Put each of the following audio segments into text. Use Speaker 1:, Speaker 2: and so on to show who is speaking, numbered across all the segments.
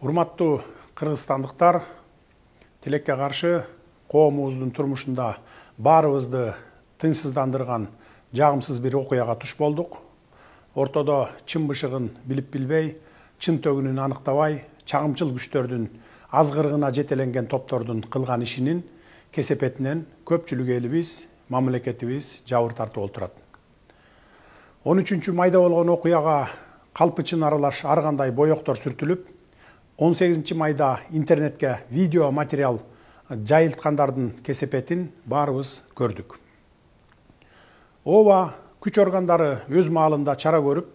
Speaker 1: Урматтуу кыргызстандыктар, тилекке каршы коомубуздун турмушунда баарыбызды тынчсыздандырган жагымсыз бир окуяга туш болдук. Ортодо чын бышыгын билип билбей, чын төгүнүн аныктабай, чагымчыл күчтөрдүн азгырыгына жетеленген топтордун кылган ишинин кесепетинен көпчүлүк элибиз, мамлекетибиз жабыр тартып отурат. 13 майда болгон окуяга калпычын аралаш ар кандай боектор сүртүлүп, 18 майда интернетке видео материал жайылткандардын кесепетин баарыбыз көрдүк. Ооба күч органдары өз маалында чара көрүп,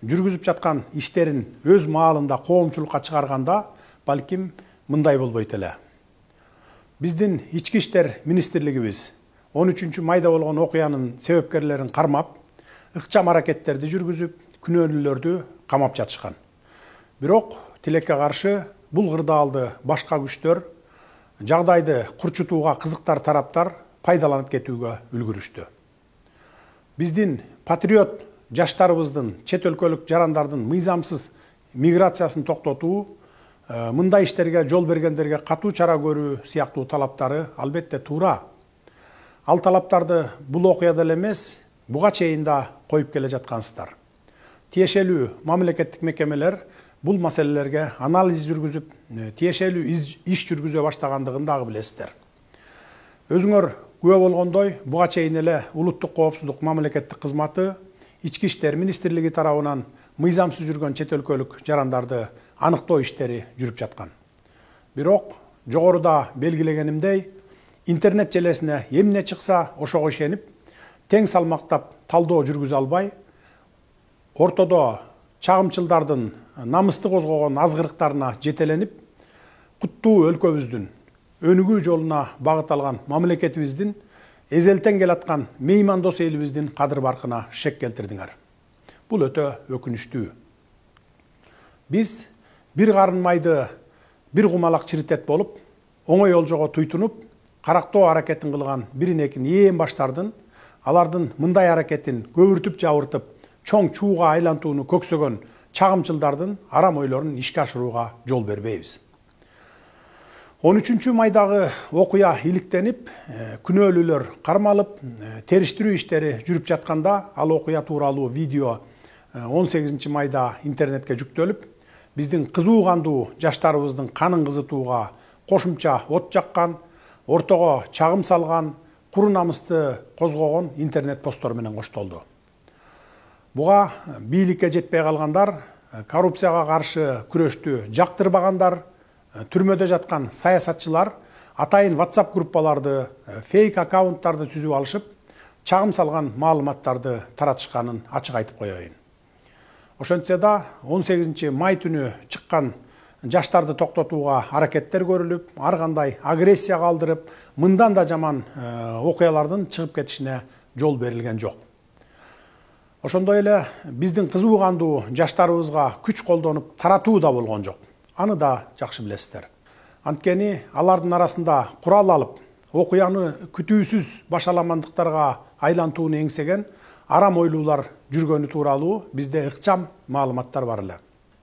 Speaker 1: жүргүзүп жаткан иштерин өз маалында коомчулукка чыгарганда, балким мындай болбойт эле. Биздин ички иштер министрлигибиз 13 майда болгон окуянын себепкерлерин кармап, ыкчам аракеттерди жүргүзүп, күнөөлүүлөрдү камап жатышкан. Бирок тилекке каршы бул кырдаалды башка күчтөр жагдайды курчутууга кызыктар тараптар пайдаланып кетүүгө үлгүрүштү. Биздин патриот жаштарыбыздын чет өлкөлүк жарандардын мыйзамсыз миграциясын токтотуу, мындай иштерге жол бергендерге катуу чара көрүү сыяктуу талаптары албетте туура. Ал талаптарды бул окуяда эле эмес, буга чейин да коюп келе жаткансыздар. Тиешелүү мамлекеттик мекемелер бул маселелерге анализ жүргүзүп, тиешелүү иш жүргүзө баштагандыгын дагы билесиздер. Өзүңөр күбө болгондой, буга чейин эле улуттук коопсуздук мамлекеттик кызматы ички иштер министрлиги тарабынан мыйзамсыз жүргөн чет өлкөлүк жарандарды аныктоо иштери жүрүп жаткан. Бирок жогоруда белгилегенимдей, интернет желесине эмне чыкса ошого ишенип, тең салмактап талдоо жүргүзө албай, ортодо чагымчылдардын намысты козгогон азгырыктарына жетеленип, куттуу өлкөбүздүн өнүгүү жолуна багыт алган мамлекетибиздин эзелтен келаткан меймандос элибиздин кадыр баркына шек келтирдиңер. Бул өтө өкүнүчтүү. Биз бир карын майды бир кумалак чиритет болуп, оңой олжого туйтунуп, карактоо аракетин кылган бирин-экин ээн баштардын, алардын мындай аракетин көбүртүп жабыртып, чоң чууга айлантууну көксөгөн чагымчылдардын арам ойлорун ишке ашырууга жол бербейбиз. 13 майдагы окуя иликтенип, күнөөлүүлөр кармалып, териштирүү иштери жүрүп жатканда, ал окуя тууралуу видео 18 майда интернетке жүктөлүп, биздин кызуу кандуу жаштарыбыздын канын кызытууга кошумча от жаккан, ортого чагым салган, куру намысты козгогон интернет посттор менен коштолду. Буга бийликке жетпей калгандар, коррупцияга каршы күрөштү жактырбагандар, түрмөдө жаткан саясатчылар атайын WhatsApp группаларды, фейк аккаунттарды түзүп алышып, чагым салган маалыматтарды таратышканын ачык айтып коеюн. Ошентсе да 18 май түнү чыккан жаштарды токтотууга аракеттер көрүлүп, ар кандай агрессия калтырып, мындан да жаман окуялардын чыгып кетишине жол берилген жок. Ошондой эле биздин кызуу кандуу жаштарыбызга күч колдонуп таратуу да болгон жок. Аны да жакшы билесиздер. Анткени алардын арасында курал алып, окуяны күтүүсүз башаламандыктарга айлантууну эңсеген арам ойлуулар жүргөнү тууралуу бизде ыкчам маалыматтар бар эле.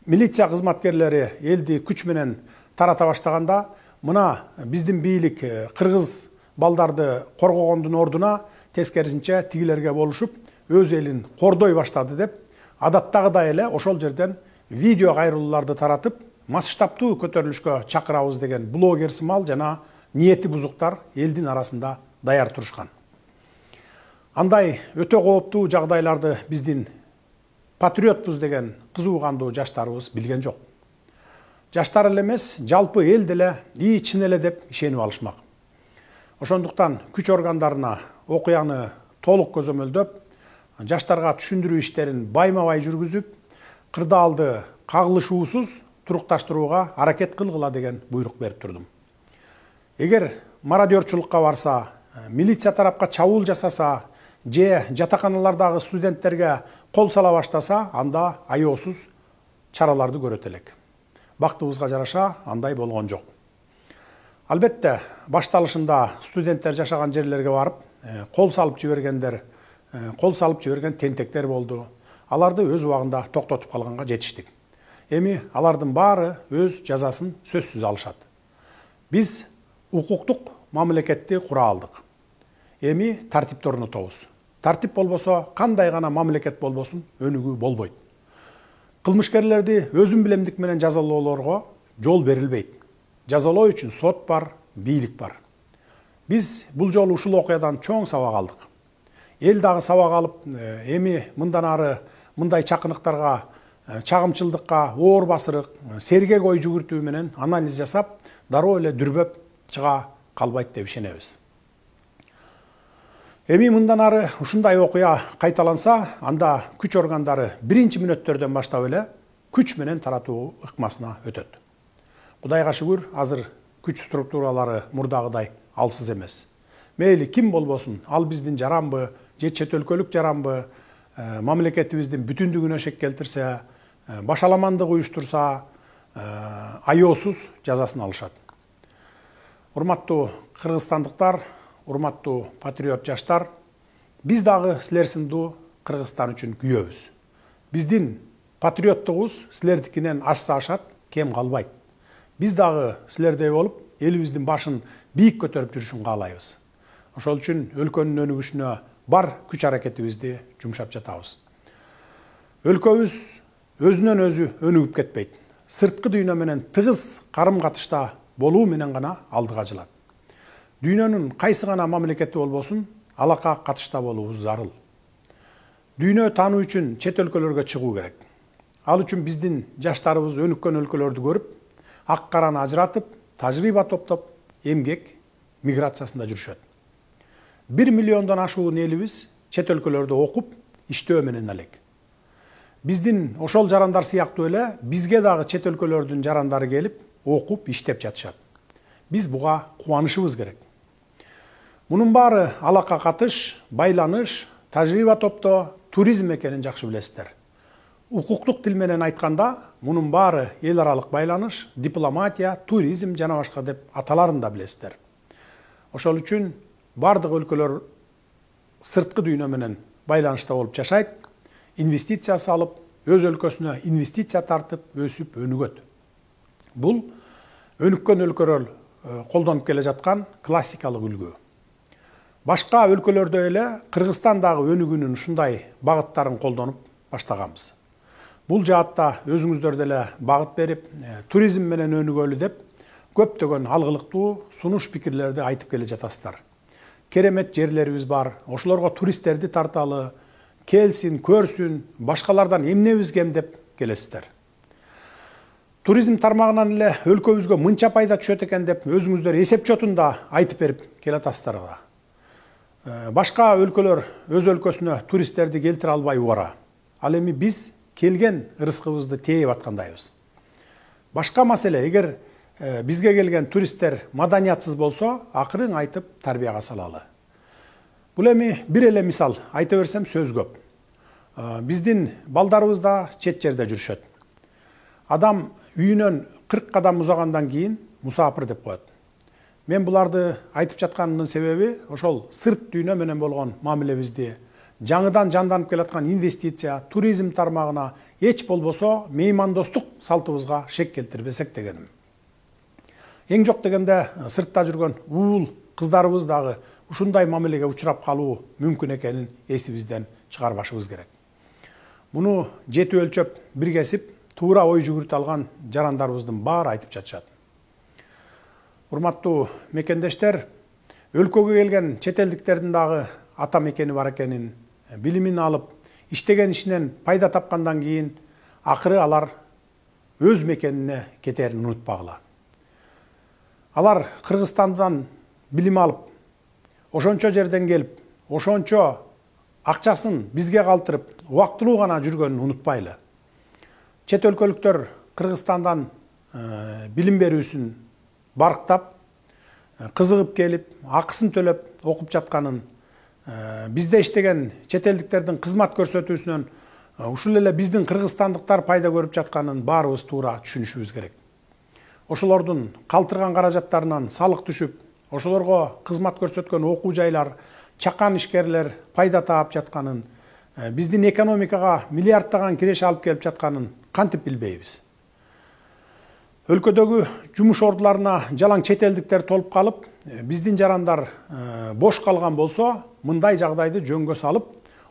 Speaker 1: Милиция кызматкерлери элди күч менен тарата баштаганда, мына биздин бийлик кыргыз балдарды коргогондун ордуна тескерисинче тигилерге болушуп, өз элин кордой баштады деп, адаттагыдай эле ошол жерден видео кайрылууларды таратып, масштабтуу көтөрүлүшкө чакырабыз деген блогер сымал жана ниети бузуктар элдин арасында даяр турушкан. Андай өтө кооптуу жагдайларды биздин патриотпуз деген кызуу кандуу жаштарыбыз билген жок. Жаштар эле эмес, жалпы эл деле чын эле деп ишенип алышмак. Ошондуктан күч органдарына окуяны толук көзөмөлдөп, жаштарга түшүндүрүү иштерин байма-бай жүргүзүп, кырдаалды кагылышуусуз турукташтырууга аракет кылгыла деген буйрук берип турдум. Эгер мародерчулукка барса, милиция тарапка чабуул жасаса, же жатаканалардагы студенттерге кол сала баштаса, анда аеосуз чараларды көрөт элек. Бактыбызга жараша андай болгон жок. Албетте, башталышында студенттер жашаган жерлерге барып, кол салып жиберген тентектер болду. Аларды өз убагында токтотуп калганга жетиштик. Эми алардын баары өз жазасын сөзсүз алышат. Биз укуктук мамлекетти кура алдык. Эми тартипти орнотобуз. Тартип болбосо кандай гана мамлекет болбосун өнүгүү болбойт. Кылмышкерлерди өзүн билемдик менен жазалоолорго жол берилбейт. Жазалоо үчүн сот бар, бийлик бар. Биз бул жолу ушул окуядан чоң сабак алдык. Эл дагы сабак алып, эми мындан ары мындай чакыныктарга, чагымчылдыкка, оор басырык, сергек ой жүгүртүү менен анализ жасап, дароо эле дүрбөп чыга калбайт деп ишенебиз. Эми мындан ары ушундай окуя кайталанса, анда күч органдары биринчи мүнөттөрдөн баштап эле күч менен таратуу ыкмасына өтөт. Кудайга шүгүр, азыр күч структуралары мурдагыдай алсыз эмес. Мейли ким болбосун, ал биздин жаранбы, же чет өлкөлүк жаранбы, мамлекетибиздин бүтүндүгүнө шек келтирсе, башаламандык уюштурса, аяосуз жазасын алышат. Урматтуу кыргызстандыктар, урматтуу патриот жаштар, биз дагы силер сындуу Кыргызстан үчүн күйөбүз. Биздин патриоттугубуз силердикинен ашса ашат, кем калбайт. Биз дагы силердей болуп, элибиздин башын бийик көтөрүп жүрүшүн каалайбыз. Ошол үчүн өлкөнүн өнүгүшүнө бар күч аракетибизди жумшап жатабыз. Өлкөбүз өзүнөн өзү өнүгүп кетпейт. Сырткы дүйнө менен тыгыз карым-катышта болуу менен гана алдыга жылат. Дүйнөнүн кайсы гана мамлекети болбосун, алака катышта болуубуз зарыл. Дүйнө таануу үчүн чет өлкөлөргө чыгуу керек. Ал үчүн биздин жаштарыбыз өнүккөн өлкөлөрдү көрүп, ак караны ажыратып, тажрыйба топтоп, эмгек миграциясында жүрүшөт. 1 миллиондон ашуун элибиз чет өлкөлөрдө окуп, иштөө менен элек. Биздин ошол жарандар сыяктуу эле бизге дагы чет өлкөлөрдүн жарандары келип, окуп, иштеп жатышат. Биз буга кубанышыбыз керек. Мунун баары алака катыш, байланыш, тажрыйба топтоо, туризм экенин жакшы билесиздер. Укуктук тил менен айтканда, мунун баары эл аралык байланыш, дипломатия, туризм жана башка деп аталарын да билесиздер. Ошол үчүн бардык өлкөлөр сырткы дүйнө менен байланышта болуп жашайт, инвестиция салып, өз өлкөсүнө инвестиция тартып, өсүп, өнүгөт. Бул өнүккөн өлкөлөр колдонуп келе жаткан классикалык үлгү. Башка өлкөлөрдө эле Кыргызстан дагы өнүгүүнүн ушундай багыттарын колдонуп баштаганбыз. Бул жаатта өзүңүздөр деле багыт берип, туризм менен өнүгөлү деп көптөгөн алгылыктуу сунуш пикирлерди айтып келе жатасыздар. Керемет жерлерибиз бар, ошолорго туристтерди тарталы, келсин, көрсүн, башкалардан эмнебиз кем деп келесиздер. Туризм тармагынан эле өлкөбүзгө мынча пайда түшөт экен деп өзүңүздөр эсеп чотунда айтып берип келатасыздар. Башка өлкөлөр өз өлкөсүнө туристтерди келтире албай убара. Ал эми биз келген ырыскыбызды тээп аткандайбыз. Башка маселе, эгер бизге келген туристтер маданиятсыз болсо, акырын айтып тарбияга салалы. Бул эми бир эле мисал айта берсем сөз көп. Биздин балдарыбыз да чет жерде жүрүшөт. Адам үйүнөн 40 кадам узагандан кийин мусапыр деп коет. Мен буларды айтып жатканымдын себеби ошол сырт дүйнө менен болгон мамилебизди, жаңыдан жанданып келаткан инвестиция, туризм тармагына эч болбосо меймандостук салтыбызга шек келтирбесек дегеним. Эң жок дегенде сыртта жүргөн уул кыздарыбыз дагы ушундай мамилеге учурап калуу мүмкүн экенин эсибизден чыгарбашыбыз керек. Муну жети өлчөп, бир кесип, туура ой жүгүртө алган жарандарыбыздын баары айтып жатышат. Урматтуу мекендештер, өлкөгө келген чет элдиктердин дагы ата мекени бар экенин, билимин алып, иштеген ишинен пайда тапкандан кийин акыры алар өз мекенине кетерин унутпагыла. Алар Кыргызстандан билим алып, ошончо жерден келип, ошончо акчасын бизге калтырып, убактылуу гана жүргөнүн унутпайлы. Чет өлкөлүктөр Кыргызстандан билим берүүсүн барктап, кызыгып келип, акысын төлөп окуп жатканын, бизде иштеген чет элдиктердин кызмат көрсөтүүсүнөн ушул эле биздин кыргызстандыктар пайда көрүп жатканын баарыбыз туура түшүнүшүбүз керек. Ошолордун калтырган каражаттарынан салык түшүп, ошолорго кызмат көрсөткөн окуу жайлар, чакан ишкерлер пайда таап жатканын, биздин экономикага миллиарддаган киреше алып келип жатканын кантип билбейбиз? Өлкөдөгү жумуш ордуларына жалаң чет элдиктер толуп калып, биздин жарандар бош калган болсо, мындай жагдайды жөнгө салып,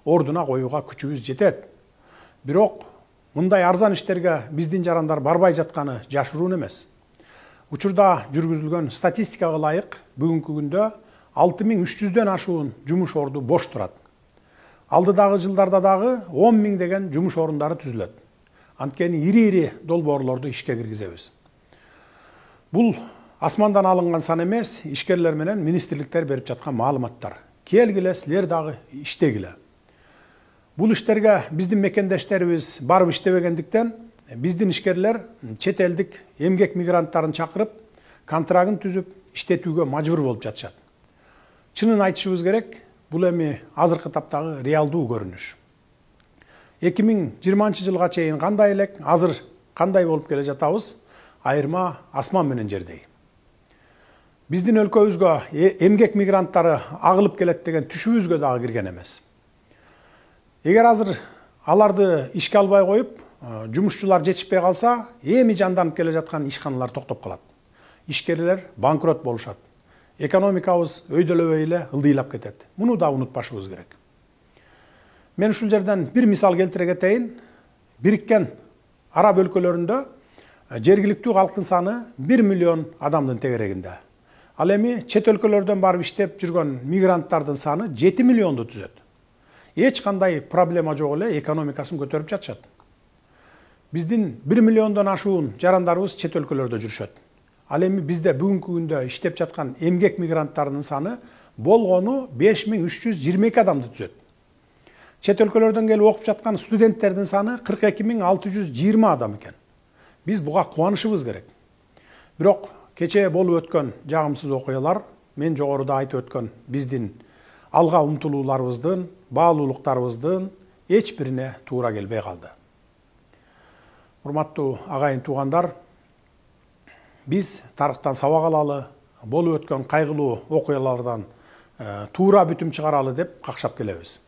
Speaker 1: ордуна коюуга күчүбүз жетет. Бирок мындай арзан иштерге биздин жарандар барбай жатканы жашыруун эмес. Учурда жүргүзүлгөн статистикага ылайык бүгүнкү күндө 6300дөн ашуун жумуш орду бош турат. Алдыдагы жылдарда дагы 10 000 деген жумуш орундары түзүлөт. Анткени ири долбоорлорду ишке киргизебиз. Бул асмандан алынган сан эмес, ишкерлер менен министрликтер берип жаткан маалыматтар. Келгиле, силер дагы иштегиле. Бул иштерге биздин мекендештерибиз барып иштебегендиктен, биздин ишкерлер чет элдик эмгек мигранттарын чакырып, контрагын түзүп, иштетүүгө мажбур болуп жатышат. Чынын айтышыбыз керек, бул эми азыркы таптагы реалдуу көрүнүш. 2020 жылга чейин кандай элек, азыр кандай болуп келе жатабыз, айырма асман менен жердей. Биздин өлкөбүзгө эмгек мигранттары агылып келет деген түшүбүзгө дагы кирген эмес. Эгер азыр аларды ишке албай коюп, жумушчулар жетишпей калса, эми жанданып келе жаткан ишканалар токтоп калат. Ишкерлер банкрот болушат. Экономикабыз өйдөлөбөй эле ылдыйлап кетет. Муну да унутпашыбыз керек. Мен ушул жерден бир мисал келтире кетейин. Бириккен Араб өлкөлөрүндө жергиликтүү калктын саны 1 миллион адамдын тегерегинде. Ал эми чет өлкөлөрдөн барып иштеп жүргөн мигранттардын саны 7 миллионду түзөт. Эч кандай проблема жок эле экономикасын көтөрүп жатышат. Биздин 1 миллиондон ашуун жарандарыбыз чет өлкөлөрдө жүрүшөт. Ал эми бизде бүгүнкү күндө иштеп жаткан эмгек мигранттарынын саны болгону 5322 адамды түзөт. Чет өлкөлөрдөн келип окуп жаткан студенттердин саны 42620 адам экен. Биз буга кубанышыбыз керек. Бирок кечээ болуп өткөн жагымсыз окуялар, мен жогоруда айтып өткөн биздин алга умтулууларыбыздын, баалуулуктарыбыздын эч бирине туура келбей калды. Урматтуу агайын туугандар, биз тарыхтан сабак алалы, болуп өткөн кайгылуу окуялардан туура бүтүм чыгаралы деп какшап келебиз.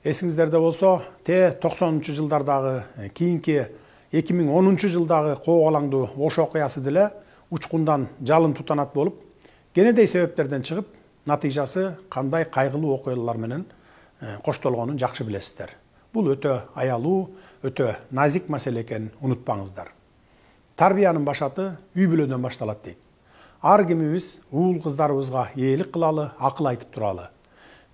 Speaker 1: Эсиңиздерде болсо, 90-жылдардагы кийинки 2010 жылдагы коогалаңдуу Ош окуясы деле учкундан жалын тутанат болуп, кенедей себептерден чыгып, натыйжасы кандай кайгылуу окуялар менен коштолгонун жакшы билесиздер. Бул өтө аялуу, өтө назик маселе экенин унутпаңыздар. Тарбиянын башаты үй бүлөдөн башталат дейт. Ар кимибиз уул кыздарыбызга ээлик кылалы, акыл айтып туралы.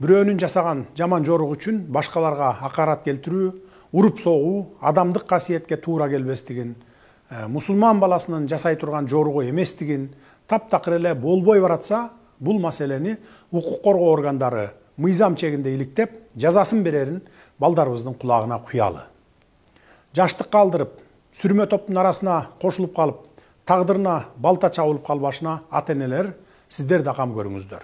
Speaker 1: Бирөөнүн жасаган жаман жорук үчүн башкаларга акарат келтирүү, уруп согуу адамдык касиетке туура келбестигин, мусулман баласынын жасай турган жоругу эместигин таптакыр эле болбой баратса, бул маселени укук коргоо органдары мыйзам чегинде иликтеп, жазасын берерин балдарыбыздын кулагына куялы. Жаштыкка алдырып, сүрмө топтун арасына кошулуп калып, тагдырына балта чабылып калбашына ата-энелер сиздер да кам көрүңүздөр.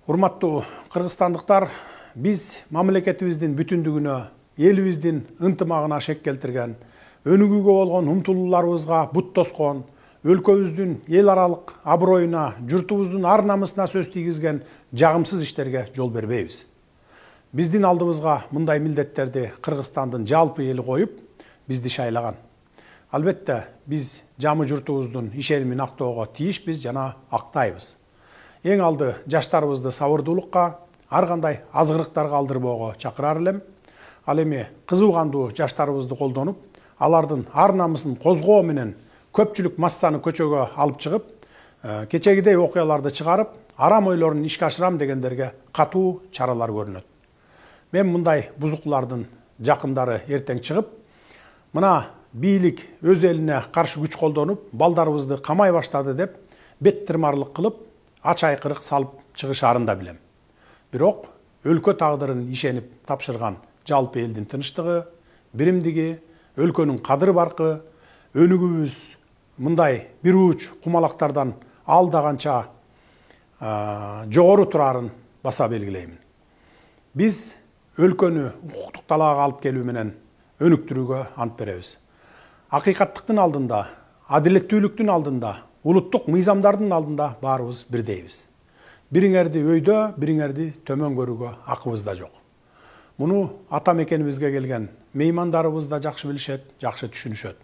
Speaker 1: Урматтуу кыргызстандыктар, биз мамлекетибиздин бүтүндүгүнө, элибиздин ынтымагына шек келтирген, өнүгүүгө болгон умтулууларыбызга бут тоскон, өлкөбүздүн эл аралык аброюна, журтубуздун ар намысына сөз тийгизген жагымсыз иштерге жол бербейбиз. Биздин алдыбызга мындай милдеттерди Кыргызстандын жалпы эли коюп, бизди шайлаган. Албетте, биз жамы журтубуздун ишенимин актоого тийишпиз жана актайбыз. Эң алды жаштарыбызды сабырдуулукка, ар кандай азгырыктарга алдырбоого чакырар элем. Ал эми кызуу кандуу жаштарыбызды колдонуп, алардын ар намысын козгоо менен көпчүлүк массаны көчөгө алып чыгып, кечегидей окуяларды чыгарып, арам ойлорун ишке ашырам дегендерге катуу чаралар көрүнөт. Мен мындай бузуклардын жакындары эртең чыгып, мына бийлик өз элине каршы күч колдонуп, балдарыбызды камай баштады деп бет тырмарлык кылып, ач айкырык салып чыгышарын да билем. Бирок өлкө тагдырын ишенип тапшырган жалпы элдин тынчтыгы, биримдиги, өлкөнүн кадыр баркы, өнүгүүбүз мындай бир уч кумалактардан алдаганча жогору турарын баса белгилеймин. Биз өлкөнү укуктук талаага алып келүү менен өнүктүрүүгө ант беребиз. Акыйкаттыктын алдында, адилеттүүлүктүн алдында, улуттук мыйзамдардын алдында баарыбыз бирдейбиз. Бириңерди өйдө, бириңерди төмөн көрүүгө акыбыз да жок. Муну ата мекенибизге келген меймандарыбыз да жакшы билишет, жакшы түшүнүшөт.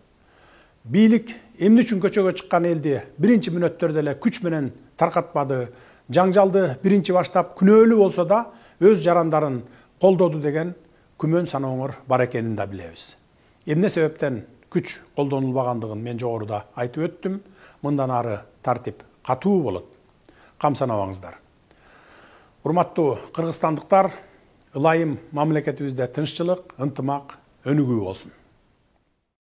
Speaker 1: бийлик эмне үчүн көчөгө чыккан элди биринчи мүнөттөрдө эле күч менен таркатпады, жаңжалды биринчи баштап күнөөлүү болсо да өз жарандарын колдоду деген күмөн санооңор бар экенин да билебиз. Эмне себептен күч колдонулбагандыгын мен жогоруда айтып өттүм. Мындан ары тартип катуу болот. Камсанабаңыздар. Урматтуу кыргызстандыктар, ылайым мамлекетибизде тынччылык, ынтымак өнүгүү болсун.